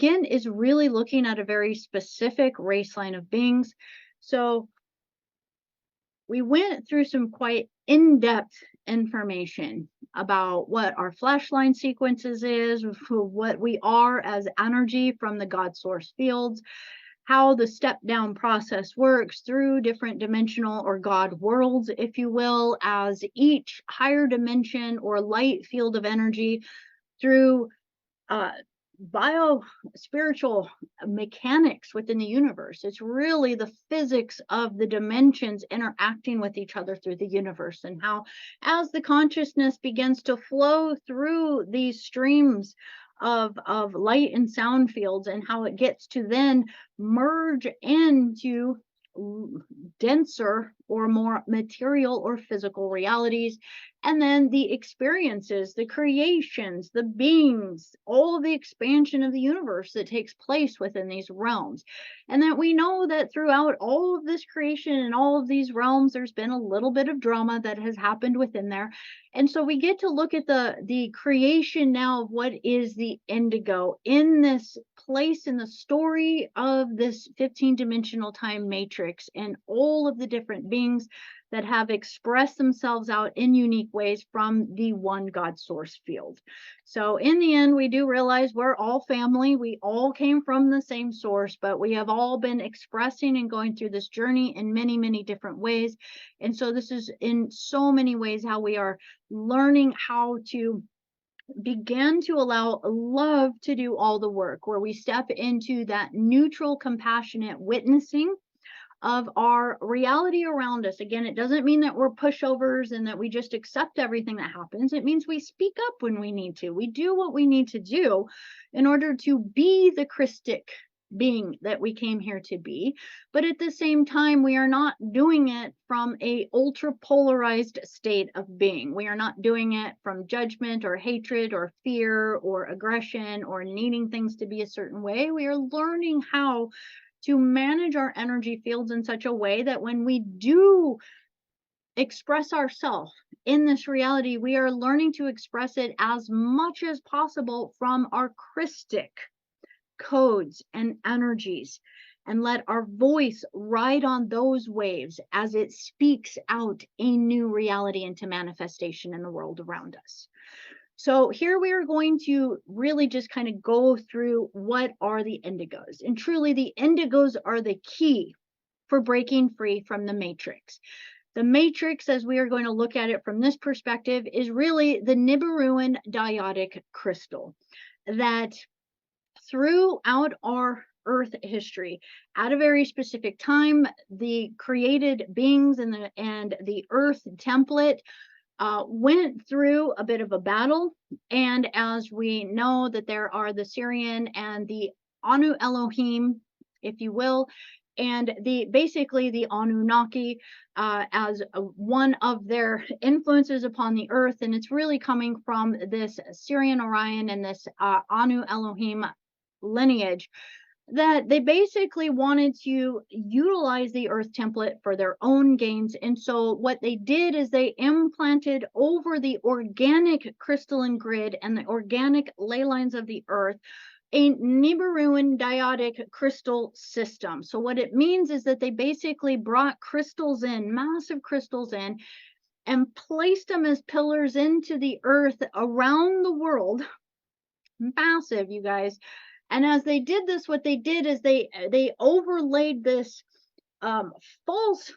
again, is really looking at a very specific race line of beings. So we went through some quite in-depth information about what our flashline sequences is, what we are as energy from the God source fields, how the step down process works through different dimensional or God worlds, if you will, as each higher dimension or light field of energy through bio spiritual mechanics within the universe. It's really the physics of the dimensions interacting with each other through the universe, and how as the consciousness begins to flow through these streams of light and sound fields, and how it gets to then merge into denser or more material or physical realities, and then the experiences, the creations, the beings, all of the expansion of the universe that takes place within these realms. And that we know that throughout all of this creation and all of these realms, there's been a little bit of drama that has happened within there. And so we get to look at the creation now of what is the indigo in this place in the story of this 15-dimensional time matrix, and all of the different beings that have expressed themselves out in unique ways from the one God source field. So in the end, we do realize we're all family. We all came from the same source, but we have all been expressing and going through this journey in many, many different ways. And so this is in so many ways how we are learning how to begin to allow love to do all the work, where we step into that neutral, compassionate witnessing of our reality around us. Again, it doesn't mean that we're pushovers and that we just accept everything that happens. It means we speak up when we need to. We do what we need to do in order to be the Christic being that we came here to be. But at the same time, we are not doing it from a ultra polarized state of being. We are not doing it from judgment or hatred or fear or aggression or needing things to be a certain way. We are learning how to manage our energy fields in such a way that when we do express ourselves in this reality, we are learning to express it as much as possible from our Christic codes and energies, and let our voice ride on those waves as it speaks out a new reality into manifestation in the world around us. So here we are going to really just kind of go through what are the indigos. And truly, the indigos are the key for breaking free from the matrix. The matrix, as we are going to look at it from this perspective, is really the Nibiruan dyadic crystal that throughout our Earth history, at a very specific time, the created beings and the Earth template went through a bit of a battle. And as we know that there are the Syrian and the Anu Elohim, if you will, and basically the Anunnaki as one of their influences upon the earth. And it's really coming from this Syrian Orion and this Anu Elohim lineage, that they basically wanted to utilize the earth template for their own gains. And so what they did is they implanted over the organic crystalline grid and the organic ley lines of the earth a Nibiruan dyadic crystal system. So what it means is that they basically brought crystals in, massive crystals in, and placed them as pillars into the earth around the world. Massive, you guys. And as they did this, what they did is they overlaid this false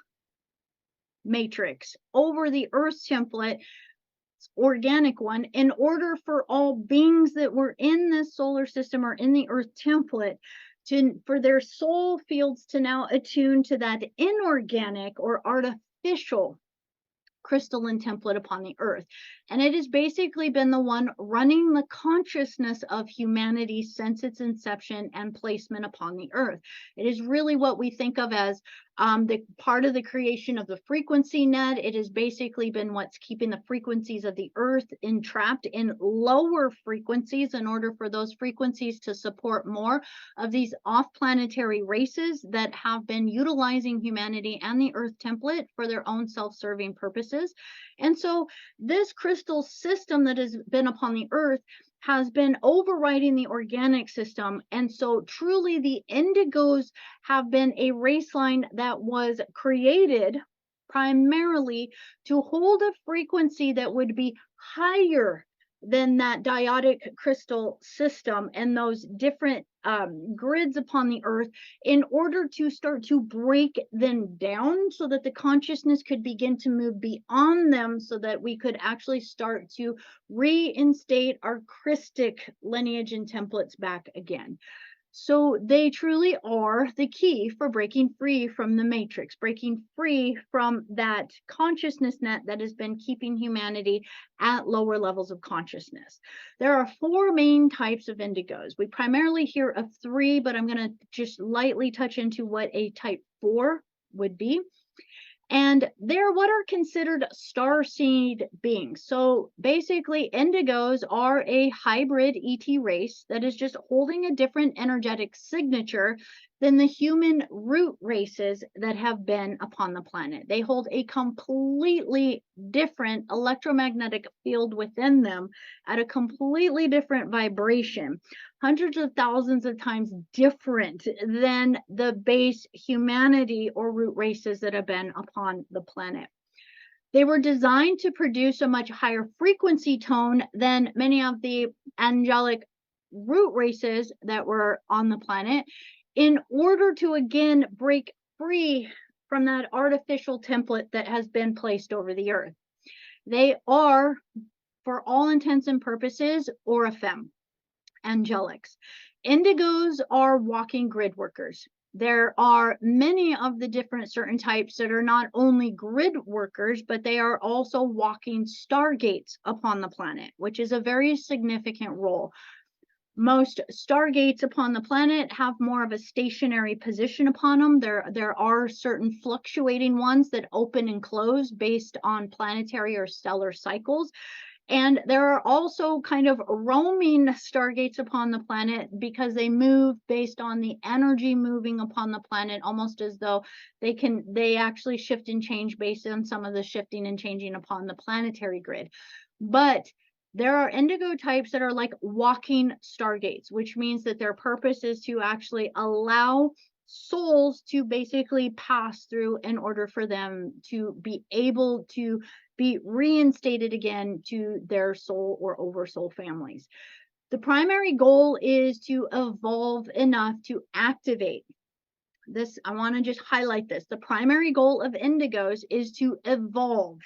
matrix over the Earth template, organic one, in order for all beings that were in this solar system or in the Earth template for their soul fields to now attune to that inorganic or artificial crystalline template upon the earth. And it has basically been the one running the consciousness of humanity since its inception and placement upon the earth. It is really what we think of as the part of the creation of the frequency net. It has basically been what's keeping the frequencies of the earth entrapped in lower frequencies in order for those frequencies to support more of these off-planetary races that have been utilizing humanity and the earth template for their own self-serving purposes. And so this crystal system that has been upon the earth has been overriding the organic system. And so truly the Indigos have been a race line that was created primarily to hold a frequency that would be higher than that dyadic crystal system and those different grids upon the earth, in order to start to break them down so that the consciousness could begin to move beyond them, so that we could actually start to reinstate our Christic lineage and templates back again. So they truly are the key for breaking free from the matrix, breaking free from that consciousness net that has been keeping humanity at lower levels of consciousness. There are 4 main types of indigos. We primarily hear of 3, but I'm going to just lightly touch into what a type 4 would be. And they're what are considered starseed beings. So basically, indigos are a hybrid ET race that is just holding a different energetic signature than the human root races that have been upon the planet. They hold a completely different electromagnetic field within them at a completely different vibration, hundreds of thousands of times different than the base humanity or root races that have been upon the planet. They were designed to produce a much higher frequency tone than many of the angelic root races that were on the planet, in order to again break free from that artificial template that has been placed over the earth. They are, for all intents and purposes, Orifem, angelics. Indigos are walking grid workers. There are many of the different certain types that are not only grid workers, but they are also walking stargates upon the planet, which is a very significant role. Most stargates upon the planet have more of a stationary position upon them. There are certain fluctuating ones that open and close based on planetary or stellar cycles. And there are also kind of roaming stargates upon the planet, because they move based on the energy moving upon the planet, almost as though they actually shift and change based on some of the shifting and changing upon the planetary grid. But there are indigo types that are like walking stargates, which means that their purpose is to actually allow souls to basically pass through in order for them to be able to be reinstated again to their soul or oversoul families. The primary goal is to evolve enough to activate this. I want to just highlight this. The primary goal of indigos is to evolve.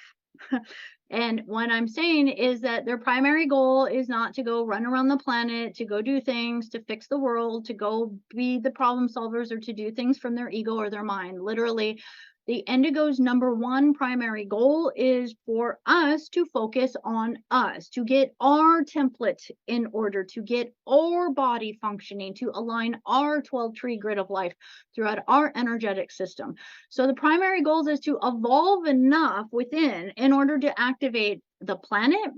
And what I'm saying is that their primary goal is not to go run around the planet, to go do things, to fix the world, to go be the problem solvers, or to do things from their ego or their mind. Literally, the Indigo's #1 primary goal is for us to focus on us, to get our template in order, to get our body functioning, to align our 12-tree grid of life throughout our energetic system. So the primary goal is to evolve enough within in order to activate the planet,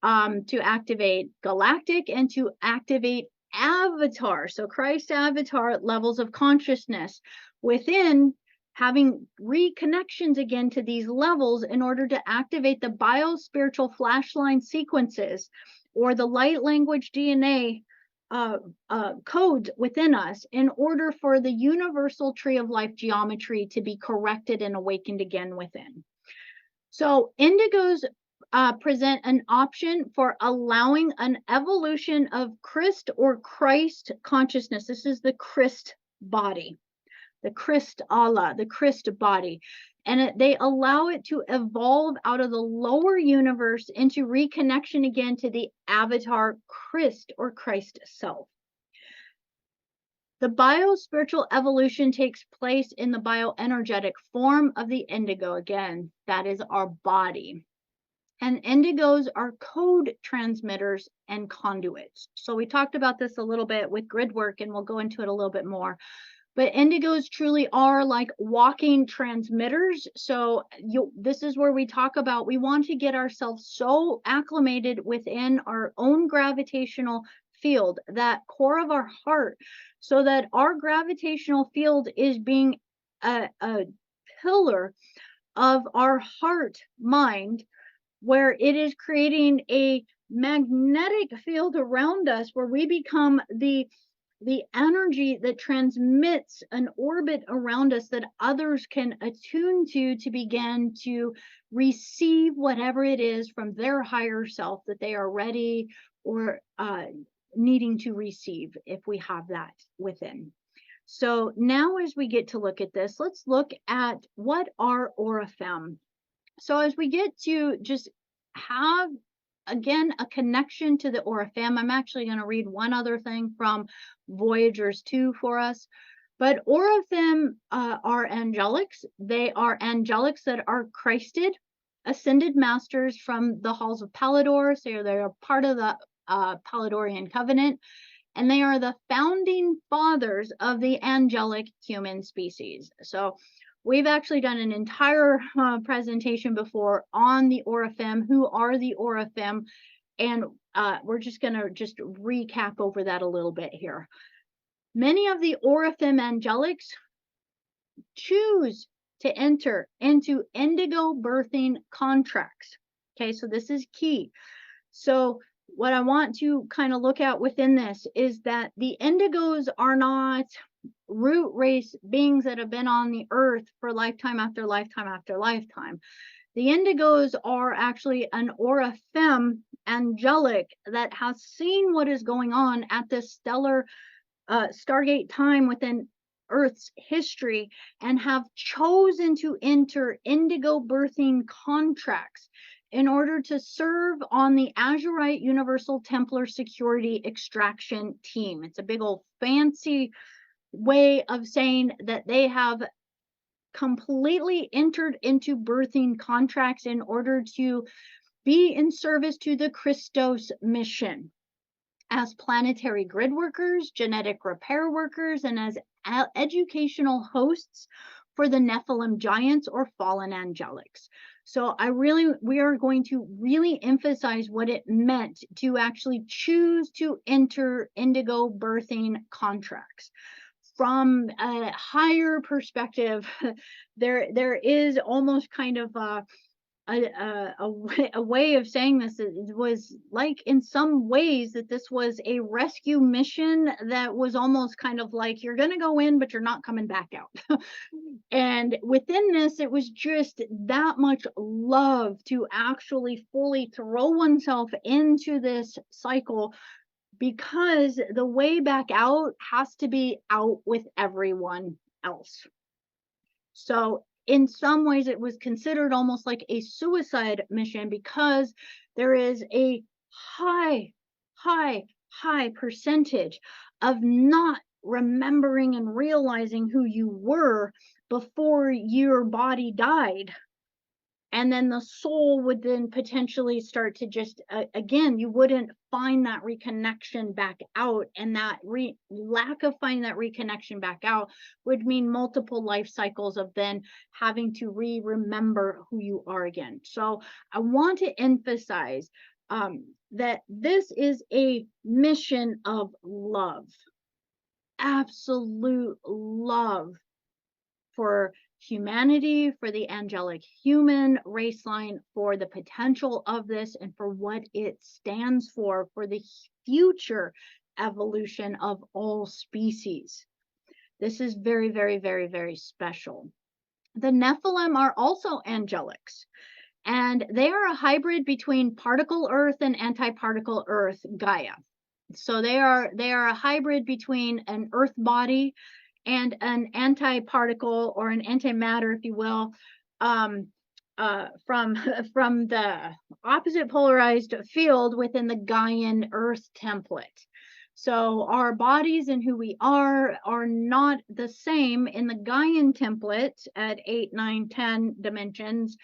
to activate galactic, and to activate avatar. So Christ avatar levels of consciousness within, having reconnections again to these levels in order to activate the bio-spiritual flashline sequences, or the light language DNA codes within us, in order for the universal tree of life geometry to be corrected and awakened again within. So indigos present an option for allowing an evolution of Christ or Christ consciousness. This is the Christ body, the Christ Allah, the Christ body. And they allow it to evolve out of the lower universe into reconnection again to the avatar Christ or Christ self. The bio-spiritual evolution takes place in the bioenergetic form of the indigo. Again, that is our body. And indigos are code transmitters and conduits. So we talked about this a little bit with grid work, and we'll go into it a little bit more. But indigos truly are like walking transmitters. So this is where we talk about, we want to get ourselves so acclimated within our own gravitational field, that core of our heart, so that our gravitational field is being a pillar of our heart mind, where it is creating a magnetic field around us where we become the energy that transmits an orbit around us that others can attune to begin to receive whatever it is from their higher self that they are ready or needing to receive, if we have that within. So now as we get to look at this, let's look at what are Orifem. So as we get to just have again a connection to the Orifem, I'm actually going to read one other thing from Voyagers 2 for us. But Orifem are angelics. They are angelics that are Christed, ascended masters from the halls of Palador. So they are part of the Paladorian covenant, and they are the founding fathers of the angelic human species. So we've actually done an entire presentation before on the Orifem, who are the Orifem, and we're just going to just recap over that a little bit here. Many of the Orifem angelics choose to enter into indigo birthing contracts. Okay, so this is key. So what I want to kind of look at within this is that the Indigos are not root race beings that have been on the earth for lifetime after lifetime after lifetime. The Indigos are actually an Orifem angelic that has seen what is going on at this stellar Stargate time within Earth's history and have chosen to enter indigo birthing contracts in order to serve on the Azurite Universal Templar Security Extraction Team. It's a big old fancy way of saying that they have completely entered into birthing contracts in order to be in service to the Christos mission as planetary grid workers, genetic repair workers, and as educational hosts for the Nephilim giants or fallen angelics. So we are going to really emphasize what it meant to actually choose to enter indigo birthing contracts. From a higher perspective, there is almost kind of a way of saying this. It was like in some ways that this was a rescue mission that was almost kind of like you're going to go in, but you're not coming back out. And within this, it was just that much love to actually fully throw oneself into this cycle, because the way back out has to be out with everyone else. So in some ways, it was considered almost like a suicide mission, because there is a high percentage of not remembering and realizing who you were before your body died. And then the soul would then potentially start to just, again, you wouldn't find that reconnection back out. And that lack of finding that reconnection back out would mean multiple life cycles of then having to remember who you are again. So I want to emphasize that this is a mission of love, absolute love for humanity, for the angelic human race line, for the potential of this, and for what it stands for the future evolution of all species. This is very, very, very, very special. The Nephilim are also angelics, and they are a hybrid between particle Earth and antiparticle Earth Gaia. So they are a hybrid between an Earth body and an antiparticle or an antimatter, if you will, from the opposite polarized field within the Gaian Earth template. So our bodies and who we are not the same in the Gaian template at 8, 9, 10 dimensions.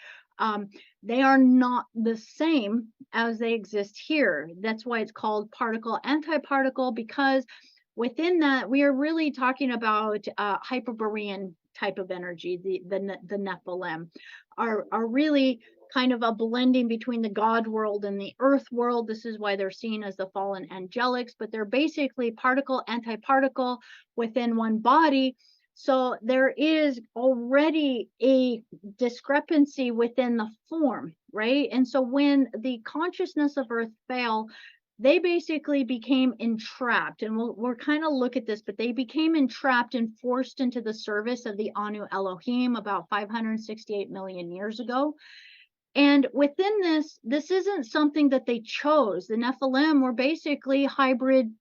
They are not the same as they exist here. That's why it's called particle antiparticle, because within that, we are really talking about Hyperborean type of energy. The Nephilim are really kind of a blending between the God world and the earth world. This is why they're seen as the fallen angelics, but they're basically particle antiparticle within one body, So there is already a discrepancy within the form, right? And so when the consciousness of Earth fell, they basically became entrapped. And we'll kind of look at this, but they became entrapped and forced into the service of the Anu Elohim about 568 million years ago. And within this isn't something that they chose. The Nephilim were basically hybrid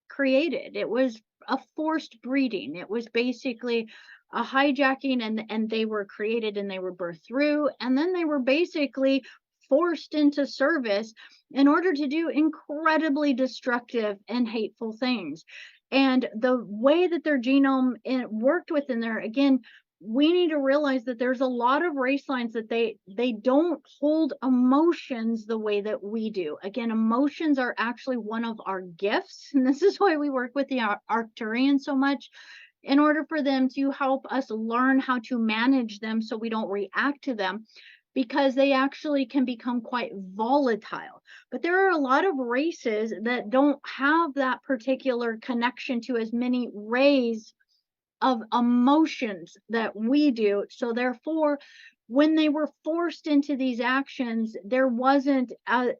created. It was a forced breeding. It was basically a hijacking, and they were created and they were birthed through, and then they were basically forced into service in order to do incredibly destructive and hateful things. And the way that their genome worked within there, again, we need to realize that there's a lot of race lines that they don't hold emotions the way that we do. Again, emotions are actually one of our gifts, and this is why we work with the Arcturians so much, in order for them to help us learn how to manage them so we don't react to them, because they actually can become quite volatile. But there are a lot of races that don't have that particular connection to as many rays of emotions that we do. So therefore, when they were forced into these actions, there wasn't a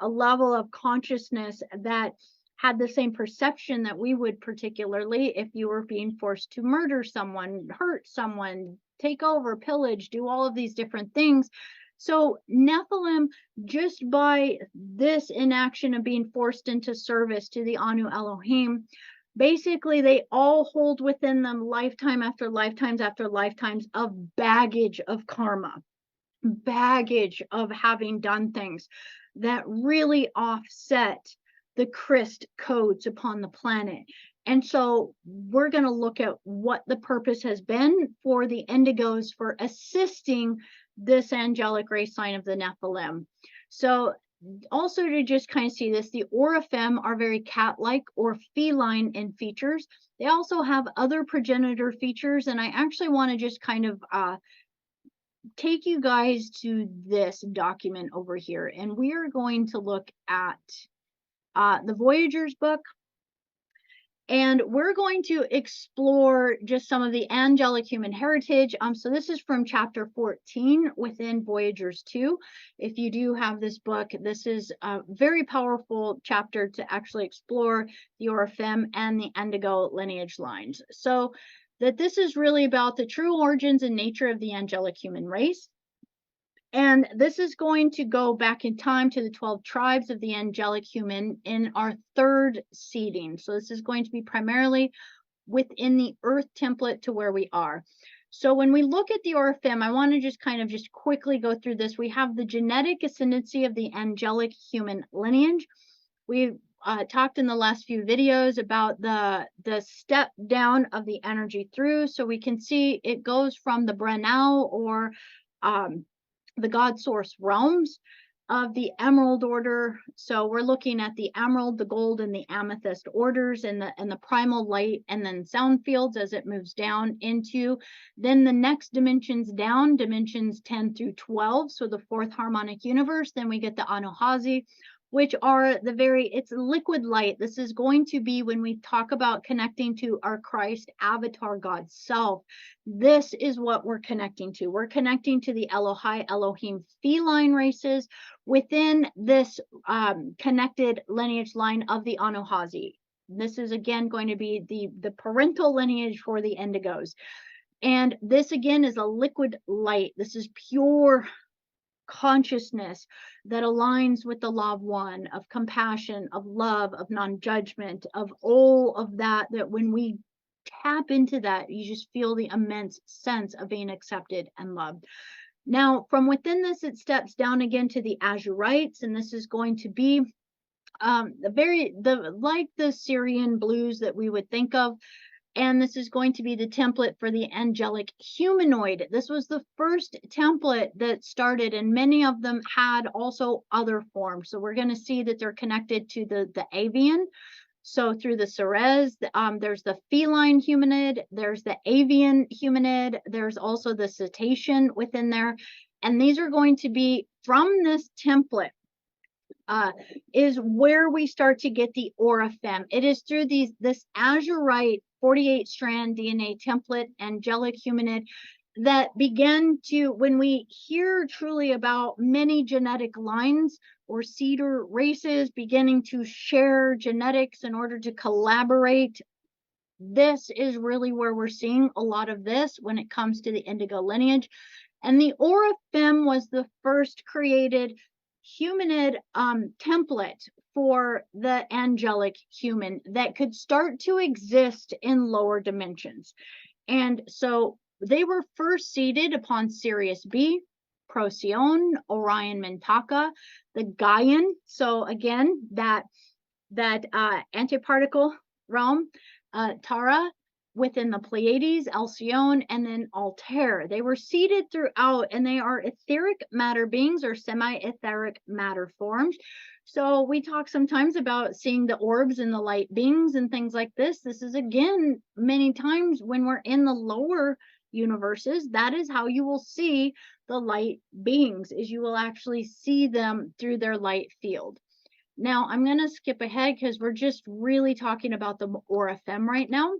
level of consciousness that had the same perception that we would, particularly if you were being forced to murder someone, hurt someone, take over, pillage, do all of these different things. So Nephilim, just by this inaction of being forced into service to the Anu Elohim, basically they all hold within them lifetime after lifetimes after lifetimes of baggage of karma, baggage of having done things that really offset the Christ codes upon the planet. And so we're going to look at what the purpose has been for the Indigos for assisting this angelic race line of the Nephilim. So also, to just kind of see this, the Orifem are very cat-like or feline in features. They also have other progenitor features, and I actually want to just kind of take you guys to this document over here, and we are going to look at the Voyager's book, and we're going to explore just some of the angelic human heritage. So this is from chapter 14 within Voyagers 2. If you do have this book, this is a very powerful chapter to actually explore the Orifem and the Indigo lineage lines. So that this is really about the true origins and nature of the angelic human race. And this is going to go back in time to the 12 tribes of the angelic human in our third seeding. So this is going to be primarily within the Earth template to where we are. So when we look at the Orifem, I want to just kind of just quickly go through this. We have the genetic ascendancy of the angelic human lineage. We've talked in the last few videos about the step down of the energy through. So we can see it goes from the Brenau or the God source realms of the emerald order. So we're looking at the emerald, the gold, and the amethyst orders, and the primal light and then sound fields as it moves down into then the next dimensions down, dimensions 10 through 12. So the fourth harmonic universe. Then we get the Anuhazi, which are it's liquid light. This is going to be when we talk about connecting to our Christ avatar God self. This is what we're connecting to. We're connecting to the Elohai, Elohim feline races within this connected lineage line of the Anuhazi. This is again going to be the parental lineage for the Indigos. And this again is a liquid light. This is pure consciousness that aligns with the law of one, of compassion, of love, of non-judgment, of all of that when we tap into that, you just feel the immense sense of being accepted and loved. Now, from within this, it steps down again to the Azurites, and this is going to be like the Syrian blues that we would think of. And this is going to be the template for the angelic humanoid. This was the first template that started, and many of them had also other forms. So we're going to see that they're connected to the avian. So through the Ceres, there's the feline humanid, there's the avian humanid, there's also the cetacean within there. And these are going to be from this template. Is where we start to get the Orifem. It is through this azurite 48-strand DNA template, angelic humanid, that began to, when we hear truly about many genetic lines or cedar races beginning to share genetics in order to collaborate, this is really where we're seeing a lot of this when it comes to the Indigo lineage. And the Orifem was the first created humanid template for the angelic human that could start to exist in lower dimensions. And so they were first seeded upon Sirius B, Procyon, Orion Mintaka, the Gaian. So again, that antiparticle realm, Tara, within the Pleiades, Alcyone, and then Altair. They were seeded throughout, and they are etheric matter beings or semi-etheric matter forms. So we talk sometimes about seeing the orbs and the light beings and things like this. This is, again, many times when we're in the lower universes, that is how you will see the light beings, is you will actually see them through their light field. Now, I'm going to skip ahead because we're just really talking about the Orifem right now.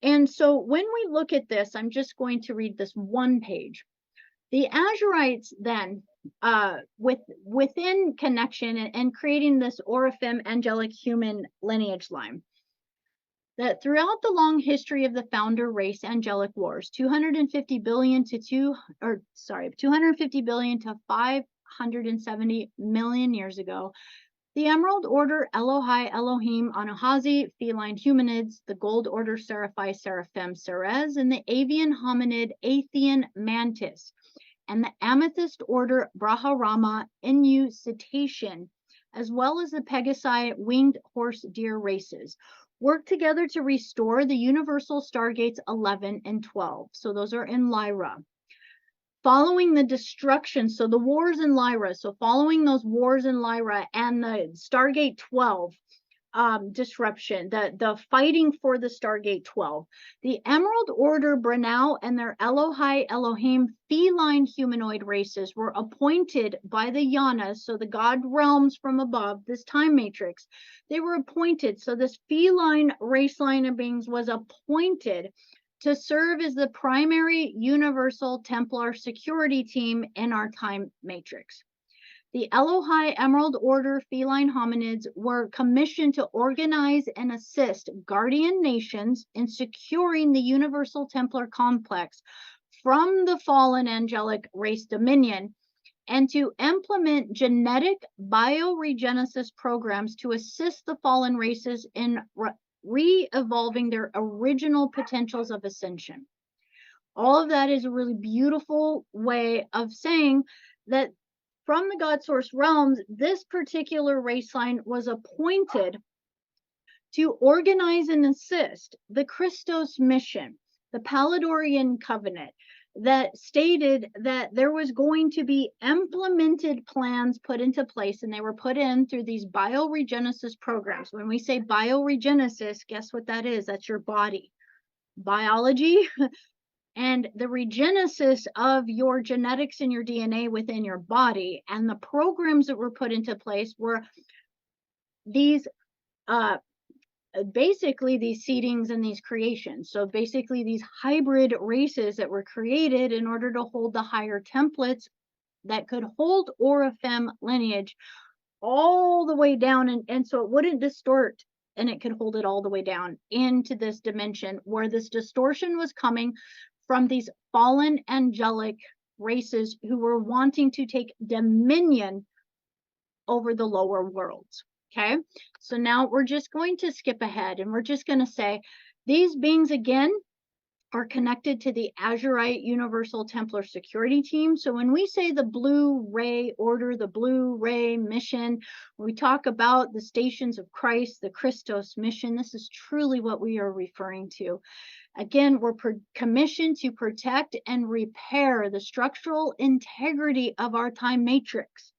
And so when we look at this, I'm just going to read this one page. The Azurites then, within connection and creating this Orifem angelic human lineage line, that throughout the long history of the founder race angelic wars, 250 billion to 570 million years ago, the Emerald Order Elohai Elohim Anahazi feline humanids, the Gold Order Seraphi Seraphim Ceres, and the Avian hominid Athean mantis, and the Amethyst Order Braharama Inu cetacean, as well as the Pegasi winged horse deer races, work together to restore the universal stargates 11 and 12. So those are in Lyra. Following the destruction, so the wars in Lyra, so following those wars in Lyra and the Stargate 12 disruption, the fighting for the Stargate 12, the Emerald Order Branau and their Elohai Elohim feline humanoid races were appointed by the Yanas, so the god realms from above, this time matrix, they were appointed, so this feline race line of beings was appointed to serve as the primary universal Templar security team in our time matrix. The Elohai Emerald Order feline hominids were commissioned to organize and assist guardian nations in securing the universal Templar complex from the fallen angelic race dominion, and to implement genetic bioregenesis programs to assist the fallen races in re-evolving their original potentials of ascension. All of that is a really beautiful way of saying that from the God Source realms, this particular race line was appointed to organize and assist the Christos mission, the Palladorian covenant, that stated that there was going to be implemented plans put into place, and they were put in through these bioregenesis programs. When we say bioregenesis, guess what that is? That's your body. Biology and the regenesis of your genetics and your DNA within your body. And the programs that were put into place were these basically these seedings and these creations. So basically these hybrid races that were created in order to hold the higher templates that could hold Orifem lineage all the way down, and so it wouldn't distort, and it could hold it all the way down into this dimension where this distortion was coming from these fallen angelic races who were wanting to take dominion over the lower worlds. Okay, so now we're just going to skip ahead, and we're just going to say these beings again are connected to the Azurite Universal Templar Security Team. So when we say the Blue Ray Order, the Blue Ray Mission, we talk about the Stations of Christ, the Christos mission, this is truly what we are referring to. Again, we're commissioned to protect and repair the structural integrity of our time matrix.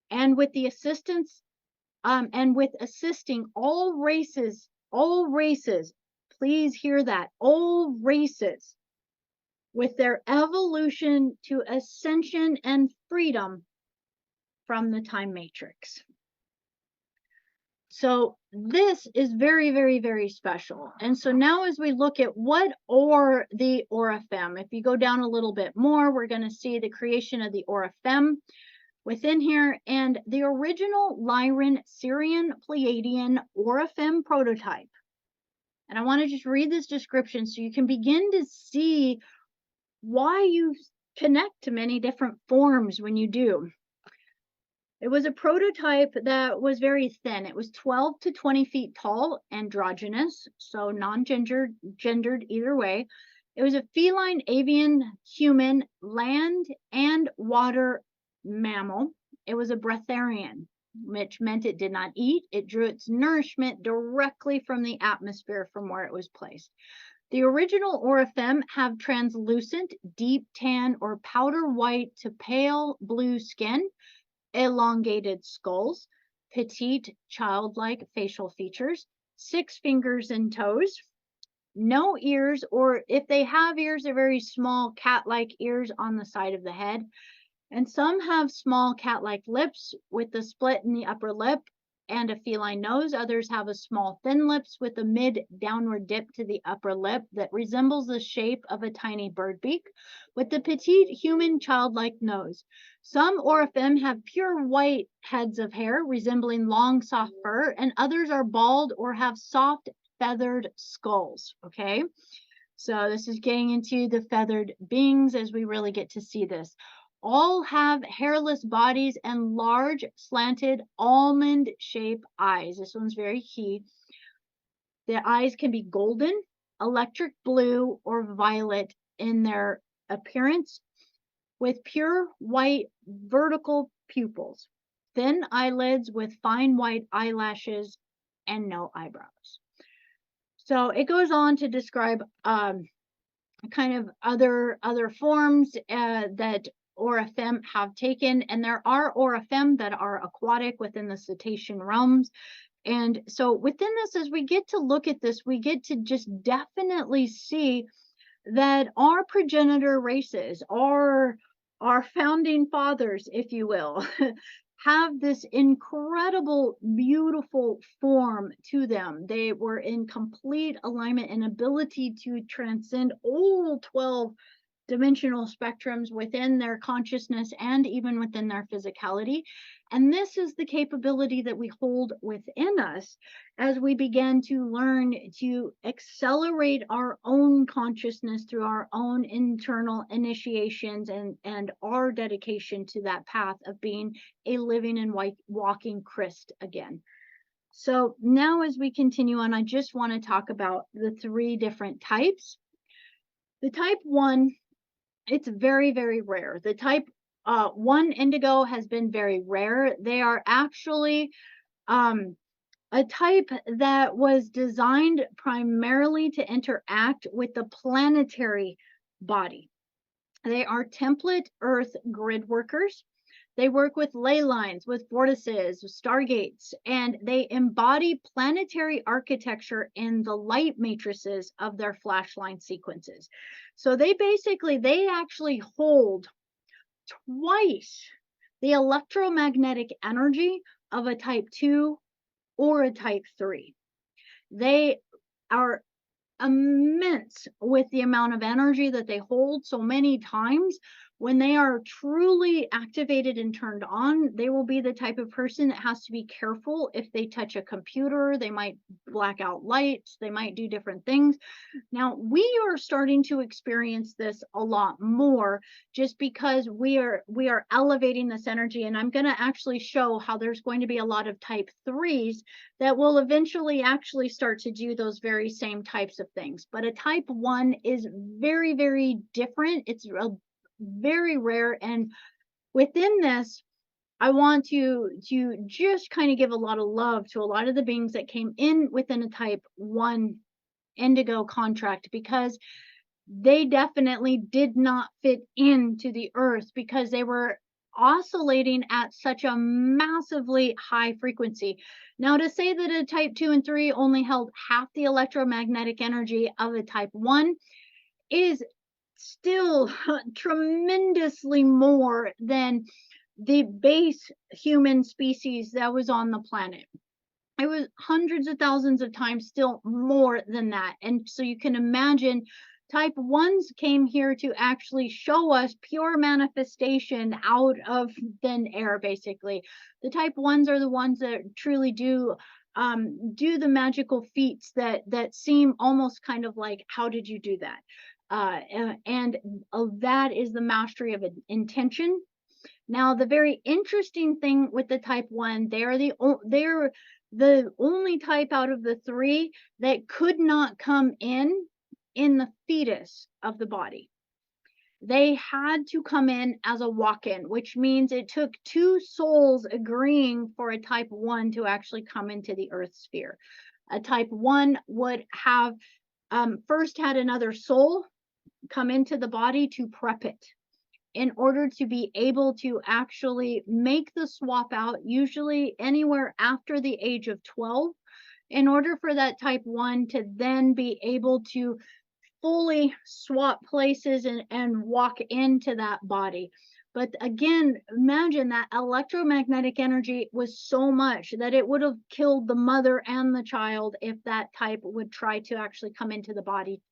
And with the assistance, and with assisting all races, please hear that, all races, with their evolution to ascension and freedom from the time matrix. So this is very, very, very special. And so now as we look at what are the Orifem, if you go down a little bit more, we're going to see the creation of the Orifem within here, and the original Lyran Syrian Pleiadian Orifem prototype. And I want to just read this description so you can begin to see why you connect to many different forms when you do. It was a prototype that was very thin. It was 12 to 20 feet tall, androgynous, so gendered either way. It was a feline, avian, human, land, and water mammal. It was a breatharian, which meant it did not eat. It drew its nourishment directly from the atmosphere from where it was placed. The original Orifem have translucent, deep tan, or powder white to pale blue skin, elongated skulls, petite, childlike facial features, 6 fingers and toes, no ears, or if they have ears, they're very small cat-like ears on the side of the head. And some have small cat-like lips with the split in the upper lip and a feline nose. Others have a small thin lips with a mid-downward dip to the upper lip that resembles the shape of a tiny bird beak with the petite human childlike nose. Some Orifem have pure white heads of hair resembling long soft fur, and others are bald or have soft feathered skulls. Okay, so this is getting into the feathered beings as we really get to see this. All have hairless bodies and large slanted almond-shaped eyes. This one's very key. The eyes can be golden, electric blue, or violet in their appearance, with pure white vertical pupils, thin eyelids with fine white eyelashes, and no eyebrows. So it goes on to describe kind of other forms that Orifem have taken, and there are Orifem that are aquatic within the cetacean realms. And so within this, as we get to look at this, we get to just definitely see that our progenitor races, our founding fathers, if you will, have this incredible, beautiful form to them. They were in complete alignment and ability to transcend all 12 dimensional spectrums within their consciousness and even within their physicality. And this is the capability that we hold within us as we begin to learn to accelerate our own consciousness through our own internal initiations and our dedication to that path of being a living and walking Christ again. So now as we continue on, I just want to talk about the 3 different types. The type 1, it's very, very rare. The type 1 indigo has been very rare. They are actually a type that was designed primarily to interact with the planetary body. They are template Earth grid workers. They work with ley lines, with vortices, with stargates, and they embody planetary architecture in the light matrices of their flashline sequences. So they actually hold twice the electromagnetic energy of a type 2 or a type 3. They are immense with the amount of energy that they hold. So many times when they are truly activated and turned on, they will be the type of person that has to be careful. If they touch a computer, they might black out lights, they might do different things. Now we are starting to experience this a lot more just because we are elevating this energy. And I'm going to actually show how there's going to be a lot of type 3s that will eventually actually start to do those very same types of things. But a type 1 is very, very different. It's very rare. And within this, I want to just kind of give a lot of love to a lot of the beings that came in within a type 1 indigo contract, because they definitely did not fit into the earth because they were oscillating at such a massively high frequency. Now, to say that a type 2 and 3 only held half the electromagnetic energy of a type 1 is still tremendously more than the base human species that was on the planet. It was hundreds of thousands of times still more than that. And so you can imagine type 1s came here to actually show us pure manifestation out of thin air, basically. The type 1s are the ones that truly do the magical feats that seem almost kind of like, how did you do that? And that is the mastery of intention. Now, the very interesting thing with the type 1, they're the only type out of the 3 that could not come in the fetus of the body. They had to come in as a walk-in, which means it took 2 souls agreeing for a type 1 to actually come into the earth sphere. A type 1 would have first had another soul come into the body to prep it in order to be able to actually make the swap out, usually anywhere after the age of 12, in order for that type 1 to then be able to fully swap places and walk into that body. But again, imagine that electromagnetic energy was so much that it would have killed the mother and the child if that type would try to actually come into the body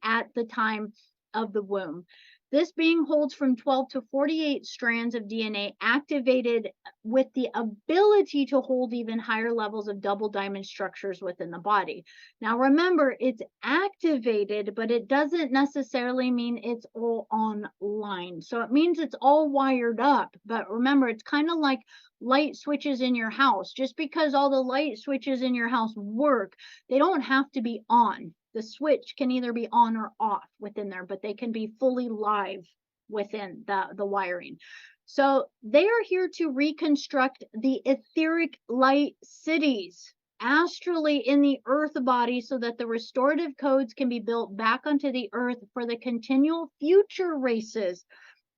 at the time of the womb. This being holds from 12 to 48 strands of DNA activated with the ability to hold even higher levels of double diamond structures within the body. Now, remember, it's activated, but it doesn't necessarily mean it's all online. So it means it's all wired up. But remember, it's kind of like light switches in your house. Just because all the light switches in your house work, they don't have to be on. The switch can either be on or off within there, but they can be fully live within the wiring. So they are here to reconstruct the etheric light cities astrally in the earth body so that the restorative codes can be built back onto the earth for the continual future races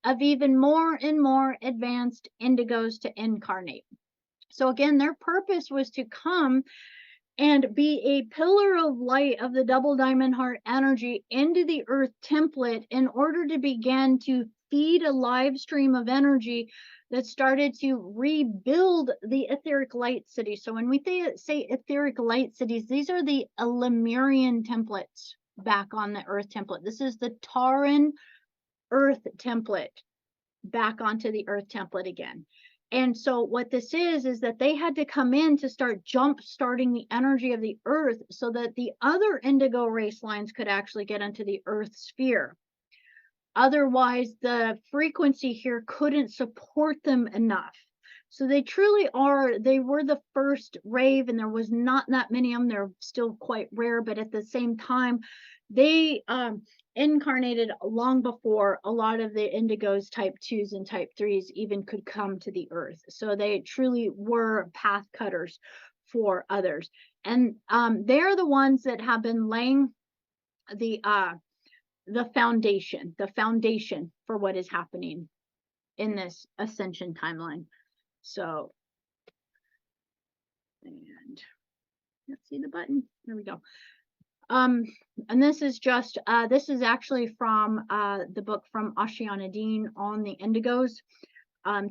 of even more and more advanced indigos to incarnate. So again, their purpose was to come and be a pillar of light of the double diamond heart energy into the earth template in order to begin to feed a live stream of energy that started to rebuild the etheric light city. So when we say etheric light cities, these are the Lemurian templates back on the earth template. This is the Tauran earth template back onto the earth template again. And so what this is that they had to come in to start jump starting the energy of the earth so that the other indigo race lines could actually get into the earth sphere. Otherwise, the frequency here couldn't support them enough. So they truly were the first rave, and there was not that many of them. They're still quite rare, but at the same time, they incarnated long before a lot of the indigos type 2s and type 3s even could come to the earth. So they truly were path cutters for others. And they're the ones that have been laying the foundation for what is happening in this ascension timeline. So, and let's see the button. There we go. And this is just, this is actually from the book from Ashiana Dean on the Indigos.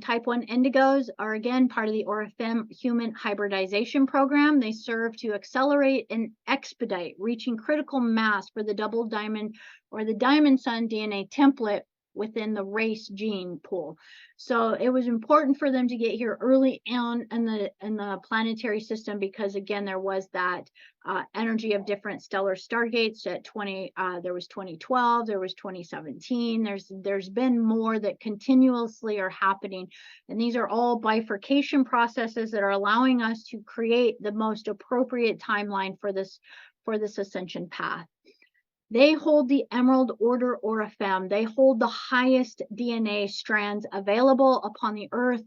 Type 1 Indigos are again part of the Orifem human hybridization program. They serve to accelerate and expedite reaching critical mass for the double diamond or the diamond sun DNA template within the race gene pool. So it was important for them to get here early on in the planetary system because again there was that energy of different stellar stargates at there was 2012, there was 2017. There's been more that continuously are happening, and these are all bifurcation processes that are allowing us to create the most appropriate timeline for this ascension path. They hold the Emerald Order Orifem. They hold the highest DNA strands available upon the earth.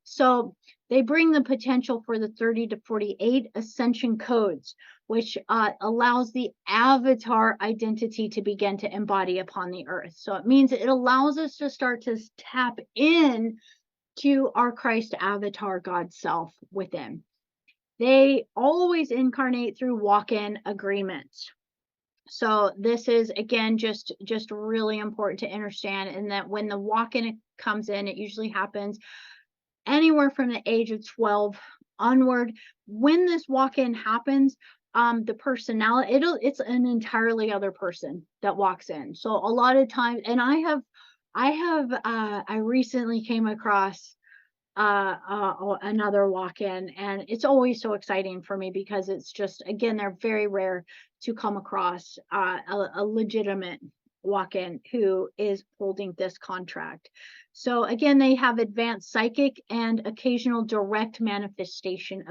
So they bring the potential for the 30 to 48 ascension codes, which allows the avatar identity to begin to embody upon the earth. So it means it allows us to start to tap in to our Christ avatar God self within. They always incarnate through walk-in agreements. So this is, again, just really important to understand, and that when the walk-in comes in, it usually happens anywhere from the age of 12 onward. when this walk-in happens, the personality, it's an entirely other person that walks in. So a lot of times, and I recently came across another walk-in, and it's always so exciting for me because it's just, again, they're very rare to come across a legitimate walk-in who is holding this contract. So again, they have advanced psychic and occasional direct manifestation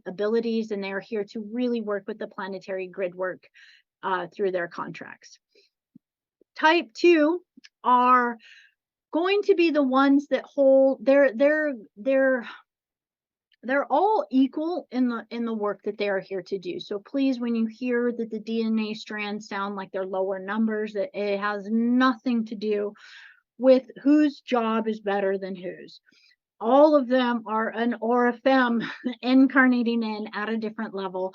abilities, and they're here to really work with the planetary grid work through their contracts. Type 2 are going to be the ones that hold, they're all equal in the work that they are here to do. So please, when you hear that the DNA strands sound like they're lower numbers, it has nothing to do with whose job is better than whose. All of them are an Orifem incarnating in at a different level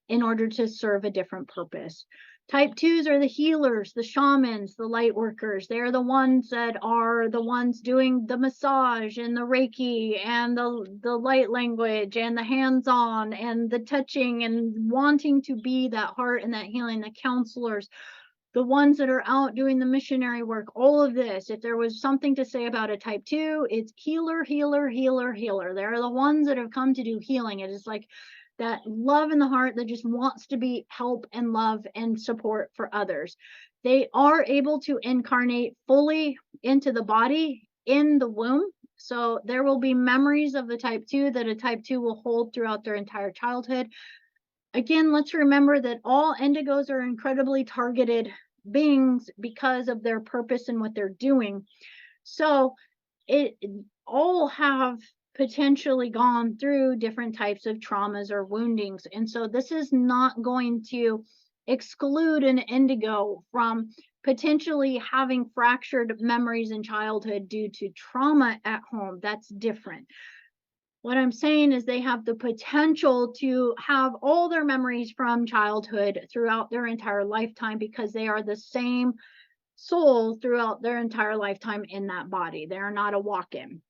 in order to serve a different purpose. Type 2s are the healers, the shamans, the light workers. They're the ones that are the ones doing the massage and the Reiki and the light language and the hands-on and the touching and wanting to be that heart and that healing, the counselors, the ones that are out doing the missionary work, all of this. If there was something to say about a type 2, it's healer, healer, healer, healer. They're the ones that have come to do healing. It is like that love in the heart that just wants to be help and love and support for others. They are able to incarnate fully into the body in the womb. So there will be memories of the type 2 that a type 2 will hold throughout their entire childhood. Again, let's remember that all indigos are incredibly targeted beings because of their purpose and what they're doing. So it all have potentially gone through different types of traumas or woundings. And so this is not going to exclude an indigo from potentially having fractured memories in childhood due to trauma at home. That's different. What I'm saying is they have the potential to have all their memories from childhood throughout their entire lifetime because they are the same soul throughout their entire lifetime in that body. They are not a walk-in.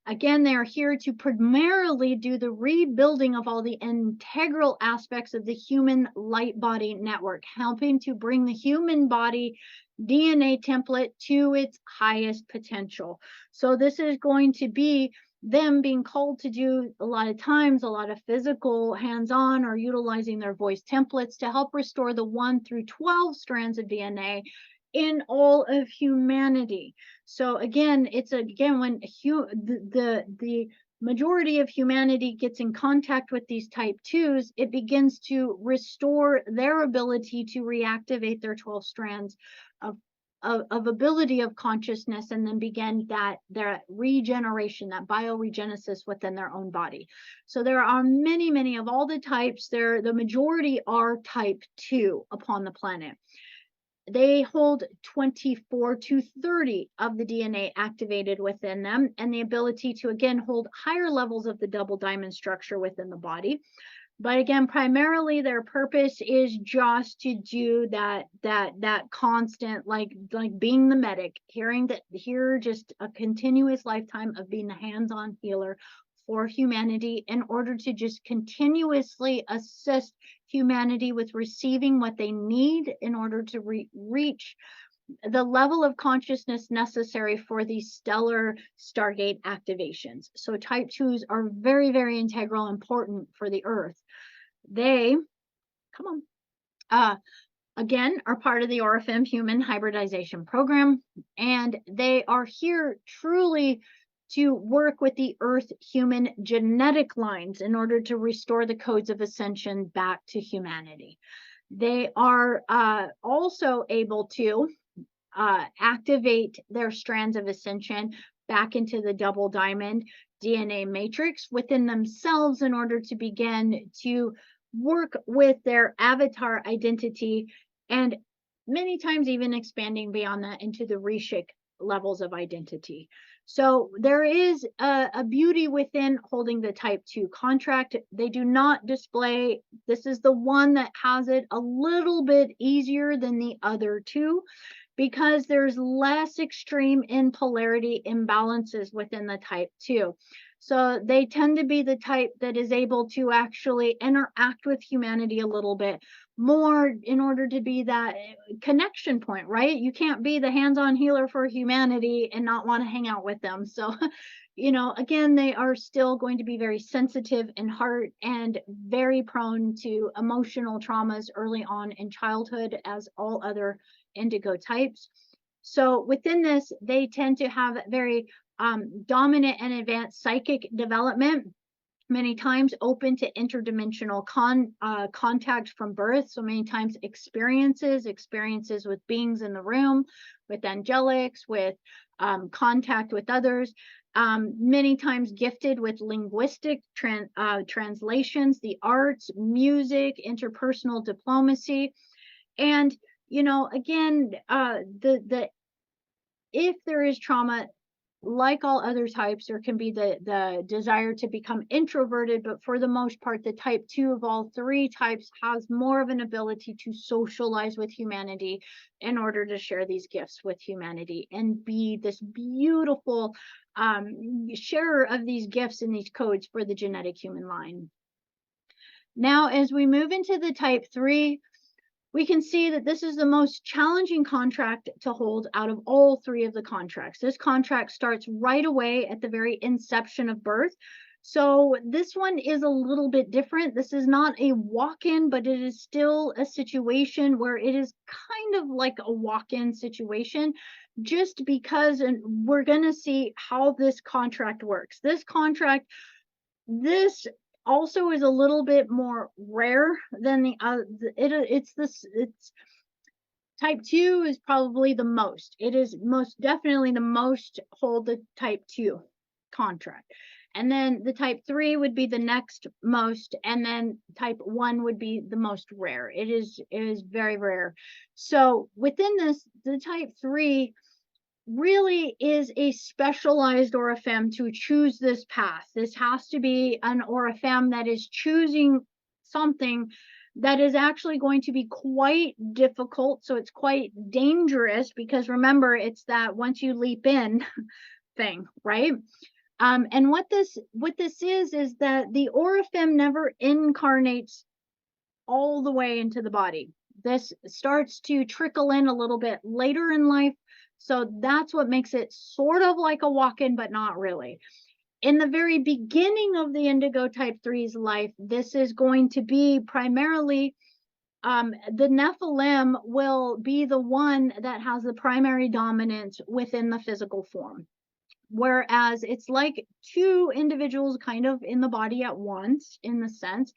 Again, they are here to primarily do the rebuilding of all the integral aspects of the human light body network, helping to bring the human body DNA template to its highest potential. So this is going to be them being called to do a lot of times a lot of physical hands-on or utilizing their voice templates to help restore the 1 through 12 strands of DNA in all of humanity. So again, it's again when the majority of humanity gets in contact with these type 2s, it begins to restore their ability to reactivate their 12 strands of ability of consciousness, and then begin their regeneration, that bioregenesis within their own body. So there are many of all the types. The majority are type 2 upon the planet. They hold 24 to 30 of the DNA activated within them, and the ability to again hold higher levels of the double diamond structure within the body. But again, primarily their purpose is just to do that constant, like being the medic, here just a continuous lifetime of being the hands-on healer for humanity in order to just continuously assist humanity with receiving what they need in order to reach the level of consciousness necessary for these stellar Stargate activations. So type 2s are very integral, important for the Earth. They, again, are part of the Orifem human hybridization program, and they are here truly to work with the Earth human genetic lines in order to restore the codes of ascension back to humanity. They are also able to activate their strands of ascension back into the double diamond DNA matrix within themselves in order to begin to work with their avatar identity, and many times even expanding beyond that into the Rishik levels of identity. So there is a beauty within holding the type 2 contract. They do not display, this is the one that has it a little bit easier than the other two, because there's less extreme in polarity imbalances within the type 2. So they tend to be the type that is able to actually interact with humanity a little bit more in order to be that connection point, right? You can't be the hands-on healer for humanity and not want to hang out with them. So, again, they are still going to be very sensitive in heart and very prone to emotional traumas early on in childhood, as all other indigo types. So within this, they tend to have very dominant and advanced psychic development, many times open to interdimensional contact from birth. So many times experiences with beings in the room, with angelics, with contact with others. Many times gifted with linguistic translations, the arts, music, interpersonal diplomacy. And, again, if there is trauma, like all other types, there can be the desire to become introverted, but for the most part, the type 2 of all 3 types has more of an ability to socialize with humanity in order to share these gifts with humanity and be this beautiful sharer of these gifts and these codes for the genetic human line. Now, as we move into the type 3, we can see that this is the most challenging contract to hold out of all 3 of the contracts. This contract starts right away at the very inception of birth. So this one is a little bit different. This is not a walk-in, but it is still a situation where it is kind of like a walk-in situation, just because, and we're going to see how this contract works. This also is a little bit more rare than the other. It's type 2 is probably the most. It is most definitely the most hold the type 2 contract. And then the type 3 would be the next most, and then type 1 would be the most rare. It is very rare. So within this, the type 3 really is a specialized Orifem to choose this path. This has to be an Orifem that is choosing something that is actually going to be quite difficult. So it's quite dangerous, because remember, it's that once you leap in thing, right? And what this is that the Orifem never incarnates all the way into the body. This starts to trickle in a little bit later in life. So that's what makes it sort of like a walk-in, but not really. In the very beginning of the Indigo type 3's life, this is going to be primarily the Nephilim will be the one that has the primary dominance within the physical form. Whereas it's like 2 individuals kind of in the body at once, in the sense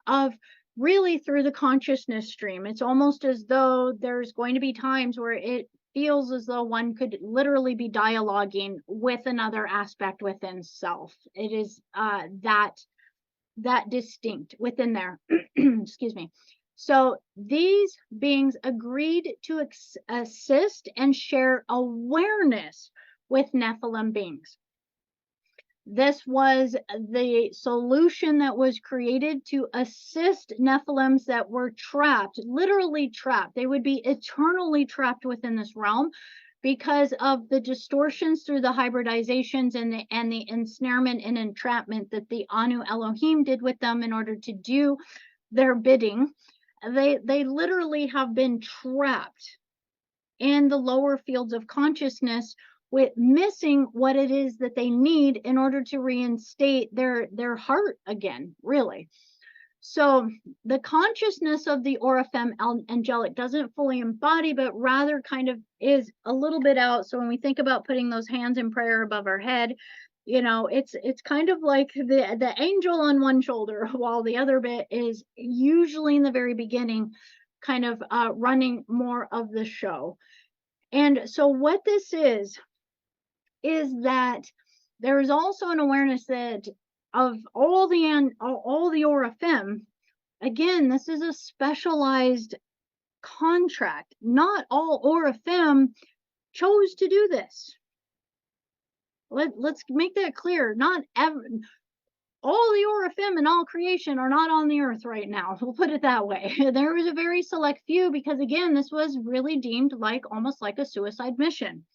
of really through the consciousness stream. It's almost as though there's going to be times where it feels as though one could literally be dialoguing with another aspect within self. It is that distinct within there. Excuse me. So these beings agreed to assist and share awareness with Nephilim beings. This was the solution that was created to assist Nephilims that were trapped, literally trapped. They would be eternally trapped within this realm because of the distortions through the hybridizations and the ensnarement and entrapment that the Anu Elohim did with them in order to do their bidding. They literally have been trapped in the lower fields of consciousness, with missing what it is that they need in order to reinstate their heart again, really. So the consciousness of the Orifem angelic doesn't fully embody, but rather kind of is a little bit out. So when we think about putting those hands in prayer above our head, it's kind of like the angel on one shoulder, while the other bit is usually in the very beginning kind of running more of the show. And so what this is that there is also an awareness that of all the Orifem, again, this is a specialized contract. Not all Orifem chose to do this. Let's make that clear. Not all the Orifem in all creation are not on the earth right now. We'll put it that way. There was a very select few, because again, this was really deemed like almost like a suicide mission.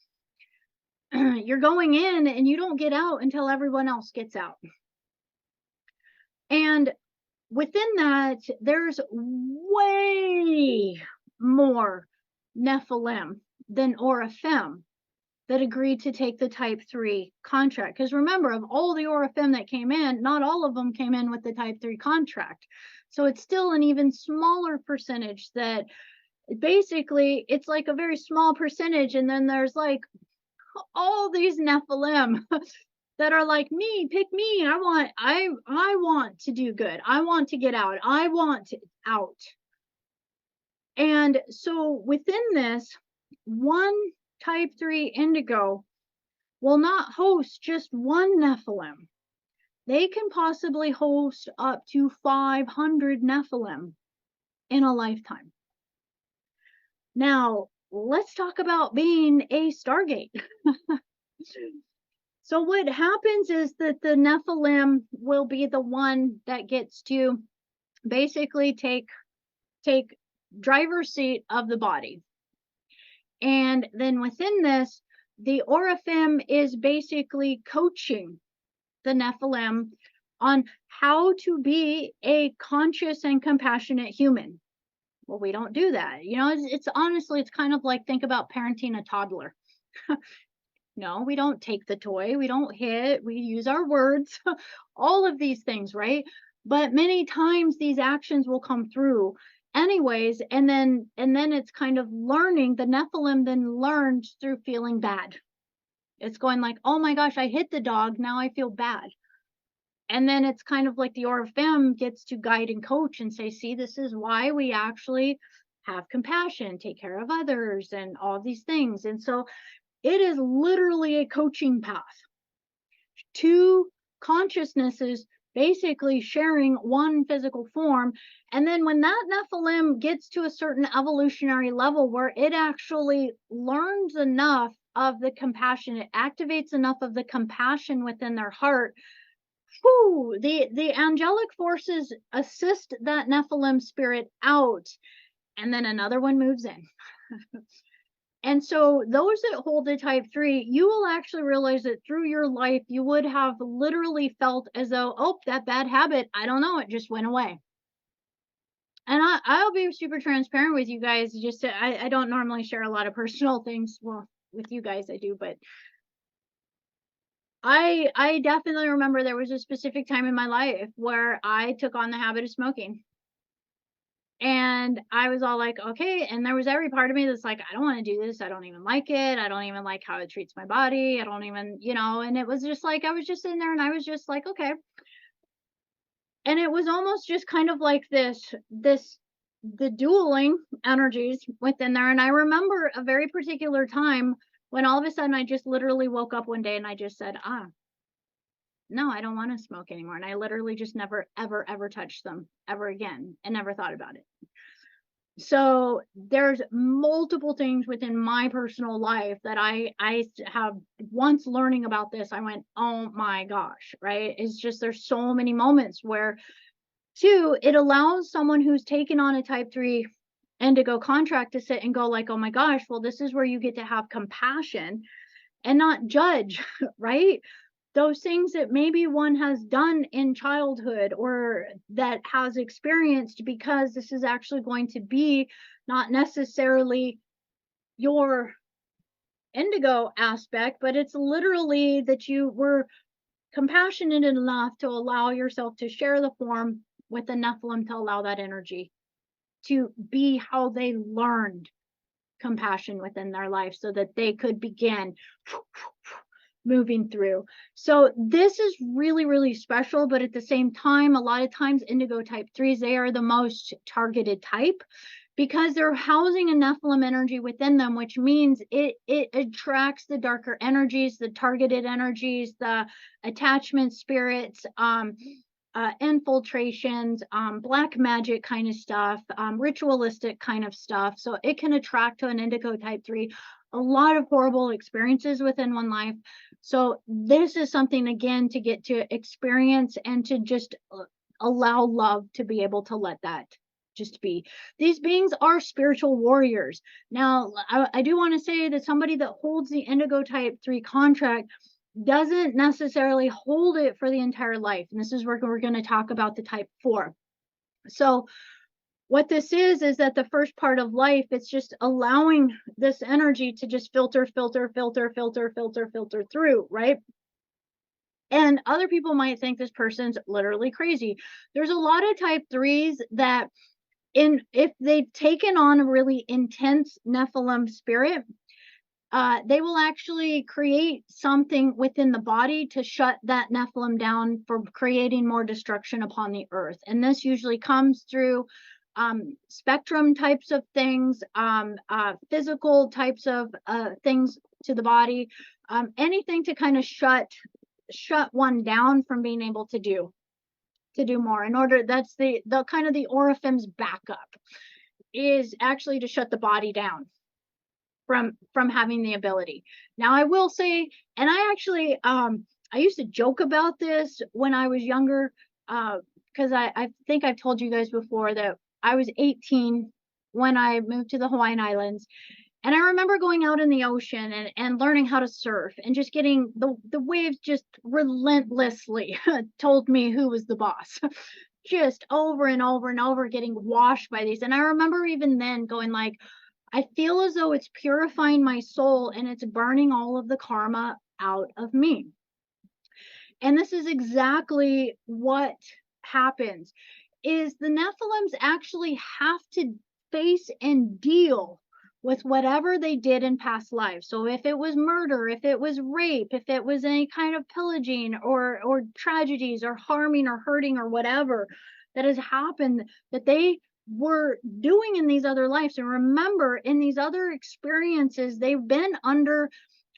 you're going in and you don't get out until everyone else gets out. And within that, there's way more Nephilim than Orifem that agreed to take the type 3 contract. Because remember, of all the Orifem that came in, not all of them came in with the type 3 contract. So it's still an even smaller percentage that basically it's like a very small percentage. And then there's like all these Nephilim that are like, me, pick me. I want to do good. I want to get out. I want out. And so within this, one type 3 indigo will not host just one Nephilim. They can possibly host up to 500 Nephilim in a lifetime. Now, let's talk about being a Stargate. So what happens is that the Nephilim will be the one that gets to basically take driver's seat of the body. And then within this, the Orifem is basically coaching the Nephilim on how to be a conscious and compassionate human. Well, we don't do that. You know, it's honestly, it's kind of like, think about parenting a toddler. No, we don't take the toy, we don't hit, we use our words, all of these things, right? But many times these actions will come through anyways, and then it's kind of learning. The Nephilim then learns through feeling bad. It's going like, oh my gosh, I hit the dog, now I feel bad. And then it's kind of like the Orifem gets to guide and coach and say, see, this is why we actually have compassion, take care of others, and all these things. And so it is literally a coaching path. Two consciousnesses basically sharing one physical form. And then when that Nephilim gets to a certain evolutionary level where it actually learns enough of the compassion, it activates enough of the compassion within their heart, the angelic forces assist that Nephilim spirit out, and then another one moves in. And so those that hold the type 3, you will actually realize that through your life, you would have literally felt as though, oh, that bad habit, I don't know, it just went away. And I'll be super transparent with you guys. Just I don't normally share a lot of personal things. Well, with you guys I do, but I definitely remember there was a specific time in my life where I took on the habit of smoking. And I was all like, okay. And there was every part of me that's like, I don't want to do this. I don't even like it. I don't even like how it treats my body. I don't even, and it was just like, I was just sitting there and I was just like, okay. And it was almost just kind of like the dueling energies within there. And I remember a very particular time when all of a sudden I just literally woke up one day and I just said, no, I don't want to smoke anymore. And I literally just never, ever, ever touched them ever again and never thought about it. So there's multiple things within my personal life that I have, once learning about this, I went, oh my gosh, right? It's just, there's so many moments where, two, it allows someone who's taken on a type 3 indigo contract to sit and go like, oh my gosh, well, this is where you get to have compassion and not judge, right? Those things that maybe one has done in childhood or that has experienced, because this is actually going to be not necessarily your indigo aspect, but it's literally that you were compassionate enough to allow yourself to share the form with the Nephilim, to allow that energy to be how they learned compassion within their life so that they could begin moving through. So this is really, really special. But at the same time, a lot of times indigo type 3s, they are the most targeted type because they're housing a Nephilim energy within them, which means it attracts the darker energies, the targeted energies, the attachment spirits, infiltrations, black magic kind of stuff, ritualistic kind of stuff. So it can attract to an indigo type 3 a lot of horrible experiences within one life. So this is something, again, to get to experience and to just allow love to be able to let that just be. These beings are spiritual warriors. Now, I do want to say that somebody that holds the Indigo Type 3 contract doesn't necessarily hold it for the entire life. And this is where we're going to talk about the Type 4. So what this is that the first part of life, it's just allowing this energy to just filter through, right? And other people might think this person's literally crazy. There's a lot of Type 3s that if they've taken on a really intense Nephilim spirit, they will actually create something within the body to shut that Nephilim down from creating more destruction upon the earth. And this usually comes through spectrum types of things, physical types of things to the body, anything to kind of shut one down from being able to do more. In order, that's the kind of the Orifem's backup, is actually to shut the body down from having the ability. Now, I will say, and I actually I used to joke about this when I was younger, because I think I've told you guys before that I was 18 when I moved to the Hawaiian Islands. And I remember going out in the ocean and learning how to surf and just getting the waves just relentlessly told me who was the boss. Just over and over and over getting washed by these. And I remember even then going like, I feel as though it's purifying my soul and it's burning all of the karma out of me. And this is exactly what happens, is the Nephilims actually have to face and deal with whatever they did in past lives. So if it was murder, if it was rape, if it was any kind of pillaging or tragedies or harming or hurting or whatever that has happened that they were doing in these other lives. And remember, in these other experiences, they've been under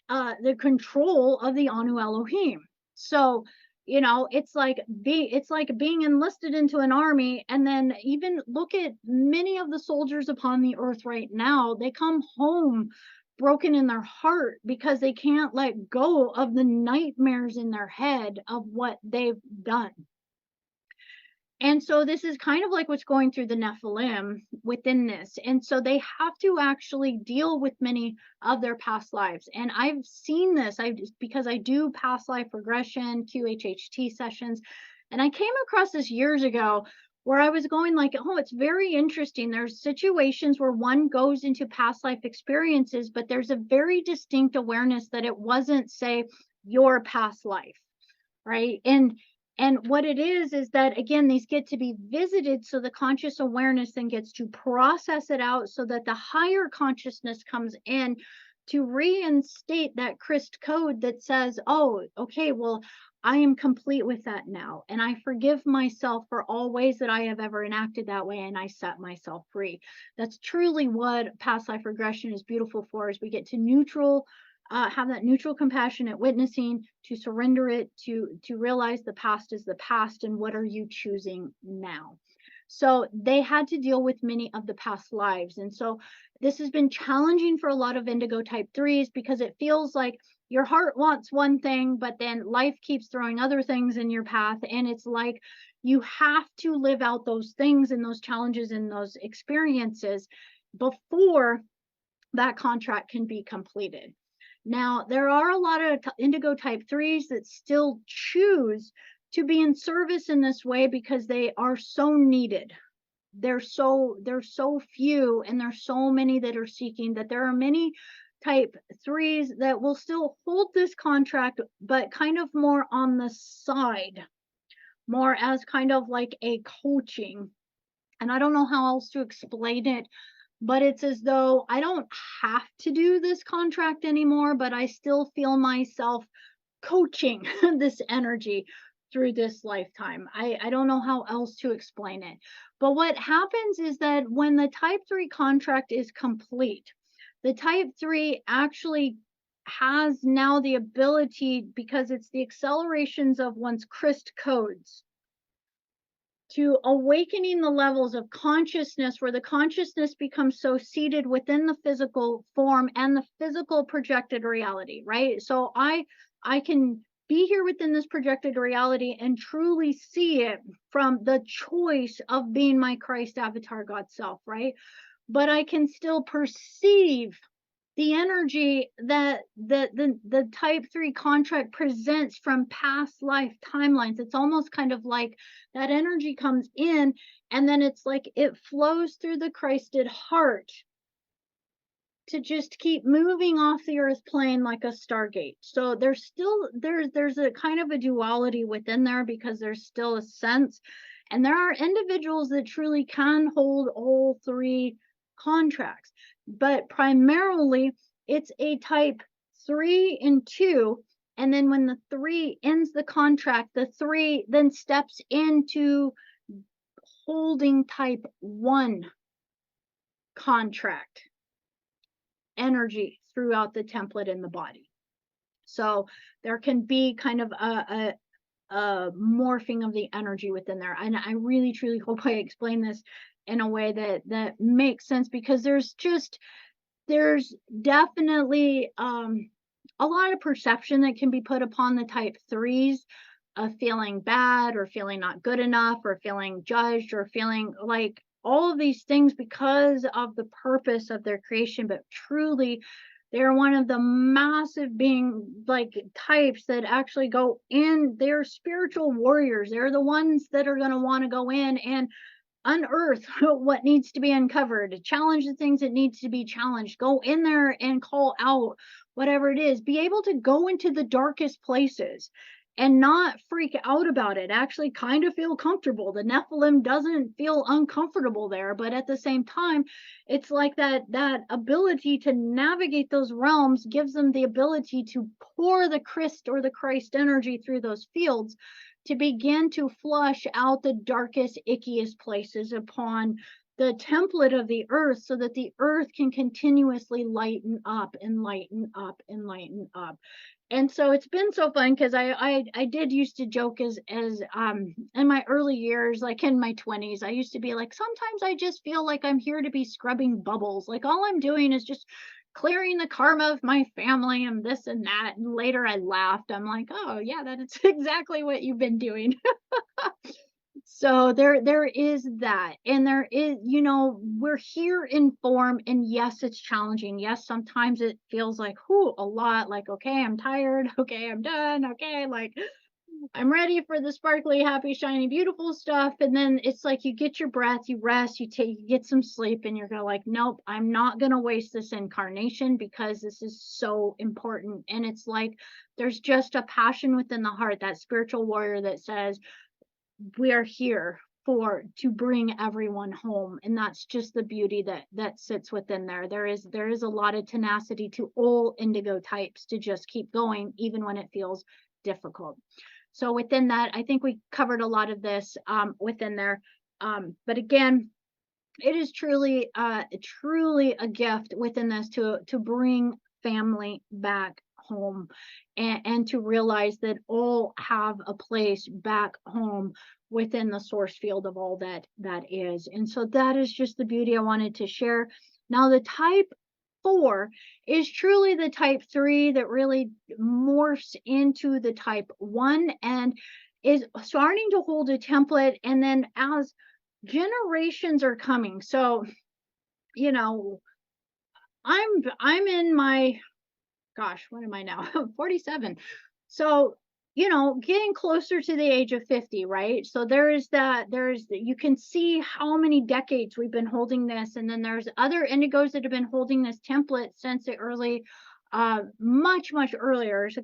the control of the Anu Elohim. So, you know, it's like being enlisted into an army. And then even look at many of the soldiers upon the earth right now, they come home broken in their heart because they can't let go of the nightmares in their head of what they've done. And so this is kind of like what's going through the Nephilim within this. And so they have to actually deal with many of their past lives. And I've seen this because I do past life regression, QHHT sessions. And I came across this years ago where I was going like, oh, it's very interesting. There's situations where one goes into past life experiences, but there's a very distinct awareness that it wasn't, say, your past life, right? And what it is that, again, these get to be visited, so the conscious awareness then gets to process it out so that the higher consciousness comes in to reinstate that Christ code that says, oh, okay, well, I am complete with that now. And I forgive myself for all ways that I have ever enacted that way, and I set myself free. That's truly what past life regression is beautiful for, is we get to neutral, have that neutral, compassionate witnessing, to surrender it, to realize the past is the past, and what are you choosing now? So they had to deal with many of the past lives. And so this has been challenging for a lot of Indigo Type 3s, because it feels like your heart wants one thing, but then life keeps throwing other things in your path. And it's like you have to live out those things and those challenges and those experiences before that contract can be completed. Now, there are a lot of Indigo Type 3s that still choose to be in service in this way because they are so needed. There's so few, and there's so many that are seeking, that there are many Type 3s that will still hold this contract, but kind of more on the side, more as kind of like a coaching. And I don't know how else to explain it, but it's as though I don't have to do this contract anymore, but I still feel myself coaching this energy through this lifetime. I don't know how else to explain it. But what happens is that when the Type 3 contract is complete, the Type 3 actually has now the ability, because it's the accelerations of one's Christ codes, to awakening the levels of consciousness, where the consciousness becomes so seated within the physical form and the physical projected reality, right? So I can be here within this projected reality and truly see it from the choice of being my Christ avatar God self, right? But I can still perceive the energy that the type 3 contract presents from past life timelines. It's almost kind of like that energy comes in, and then it's like it flows through the Christed heart to just keep moving off the earth plane like a stargate. So there's still there's a kind of a duality within there, because there's still a sense, and there are individuals that truly can hold all three contracts, but primarily it's a type 3 and 2, and then when the 3 ends the contract, the 3 then steps into holding type 1 contract energy throughout the template in the body. So there can be kind of a morphing of the energy within there. And I really truly hope I explain this in a way that makes sense, because there's definitely a lot of perception that can be put upon the type 3s of feeling bad or feeling not good enough or feeling judged or feeling like all of these things because of the purpose of their creation. But truly, they're one of the massive being like types that actually go in. They're spiritual warriors. They're the ones that are going to want to go in and unearth what needs to be uncovered, challenge the things that needs to be challenged, go in there and call out whatever it is, be able to go into the darkest places and not freak out about it, actually kind of feel comfortable. The Nephilim doesn't feel uncomfortable there, but at the same time, it's like that ability to navigate those realms gives them the ability to pour the Christ or the Christ energy through those fields to begin to flush out the darkest, ickiest places upon the template of the earth, so that the earth can continuously lighten up and lighten up and lighten up. And so it's been so fun, because I did used to joke as in my early years, like in my 20s, I used to be like, sometimes I just feel like I'm here to be scrubbing bubbles. Like all I'm doing is just clearing the karma of my family and this and that. And later I laughed. I'm like, oh yeah, that is exactly what you've been doing. So there is that, and there is, we're here in form, and yes, it's challenging. Yes, sometimes it feels like, whoo, a lot, like, okay, I'm tired, okay, I'm done, okay, like I'm ready for the sparkly, happy, shiny, beautiful stuff. And then it's like you get your breath, you rest, you get some sleep, and you're gonna like, nope, I'm not gonna waste this incarnation, because this is so important. And it's like there's just a passion within the heart, that spiritual warrior that says, we are here to bring everyone home. And that's just the beauty that sits within there. There is a lot of tenacity to all indigo types to just keep going even when it feels difficult. So within that, I think we covered a lot of this within there. But again, it is truly a gift within this to bring family back home, and to realize that all have a place back home within the source field of all that is. And so that is just the beauty I wanted to share. Now the type 4 is truly the type 3 that really morphs into the type 1 and is starting to hold a template. And then as generations are coming, so you know I'm in my, gosh, what am I now? 47. So, getting closer to the age of 50, right? So you can see how many decades we've been holding this. And then there's other indigos that have been holding this template since the early, much, much earlier. So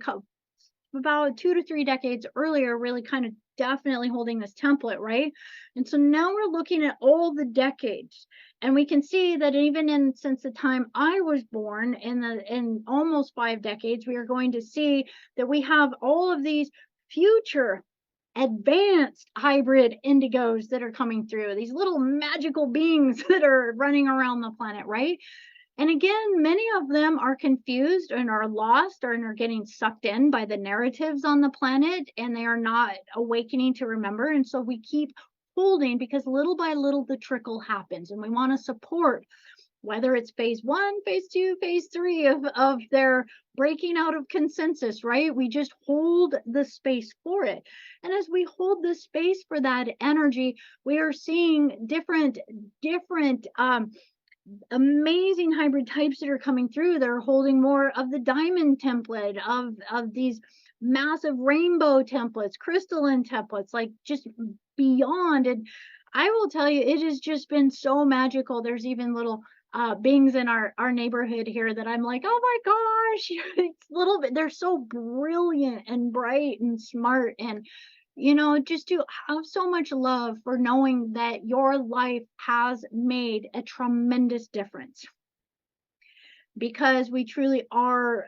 about 2 to 3 decades earlier, really kind of definitely holding this template, right? And so now we're looking at all the decades, and we can see that even since the time I was born, in almost 5 decades, we are going to see that we have all of these future advanced hybrid indigos that are coming through, these little magical beings that are running around the planet, right? And again, many of them are confused and are lost, or and are getting sucked in by the narratives on the planet, and they are not awakening to remember. And so we keep holding, because little by little the trickle happens, and we want to support whether it's phase 1, phase 2, phase 3 of their breaking out of consensus, right? We just hold the space for it. And as we hold the space for that energy, we are seeing different amazing hybrid types that are coming through. They're holding more of the diamond template, of these massive rainbow templates, crystalline templates, like just beyond. And I will tell you, it has just been so magical. There's even little beings in our neighborhood here that I'm like, oh my gosh, it's little bit. They're so brilliant and bright and smart, and just to have so much love for knowing that your life has made a tremendous difference, because we truly are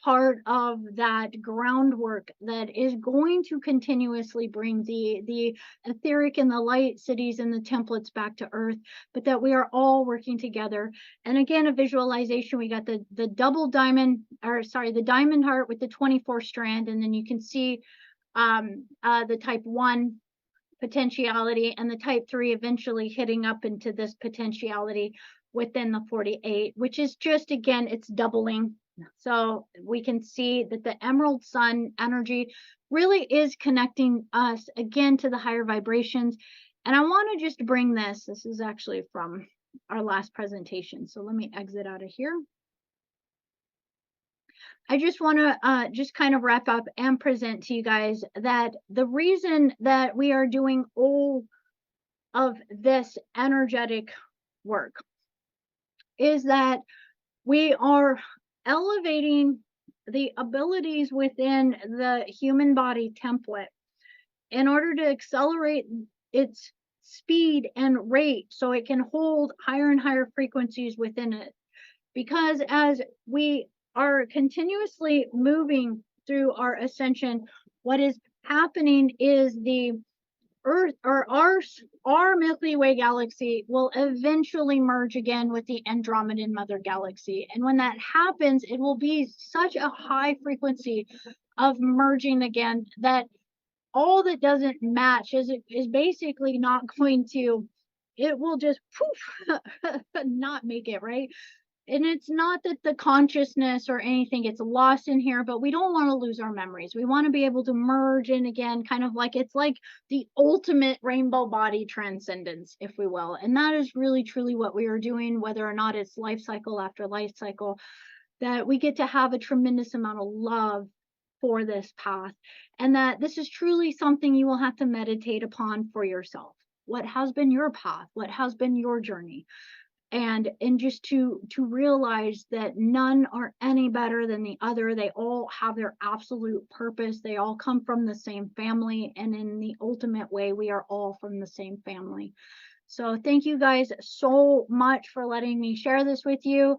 part of that groundwork that is going to continuously bring the etheric and the light cities and the templates back to earth, but that we are all working together. And again, a visualization, we got the double diamond, or sorry, the diamond heart with the 24 strand, and then you can see the type 1 potentiality, and the type 3 eventually hitting up into this potentiality within the 48, which is just, again, it's doubling. So we can see that the emerald sun energy really is connecting us again to the higher vibrations. And I want to just bring this is actually from our last presentation, so let me exit out of here. I just want to just kind of wrap up and present to you guys that the reason that we are doing all of this energetic work is that we are elevating the abilities within the human body template in order to accelerate its speed and rate so it can hold higher and higher frequencies within it. Because as we are continuously moving through our ascension, what is happening is the Earth, or our Milky Way galaxy, will eventually merge again with the Andromedan Mother Galaxy. And when that happens, it will be such a high frequency of merging again that all that doesn't match is basically not going to, it will just poof, not make it, right? And it's not that the consciousness or anything gets lost in here, but we don't want to lose our memories. We want to be able to merge in again, kind of like it's like the ultimate rainbow body transcendence, if we will. And that is really truly what we are doing, whether or not it's life cycle after life cycle, that we get to have a tremendous amount of love for this path. And that this is truly something you will have to meditate upon for yourself. What has been your path? What has been your journey? And just to realize that none are any better than the other. They all have their absolute purpose. They all come from the same family, and in the ultimate way, we are all from the same family. So thank you guys so much for letting me share this with you.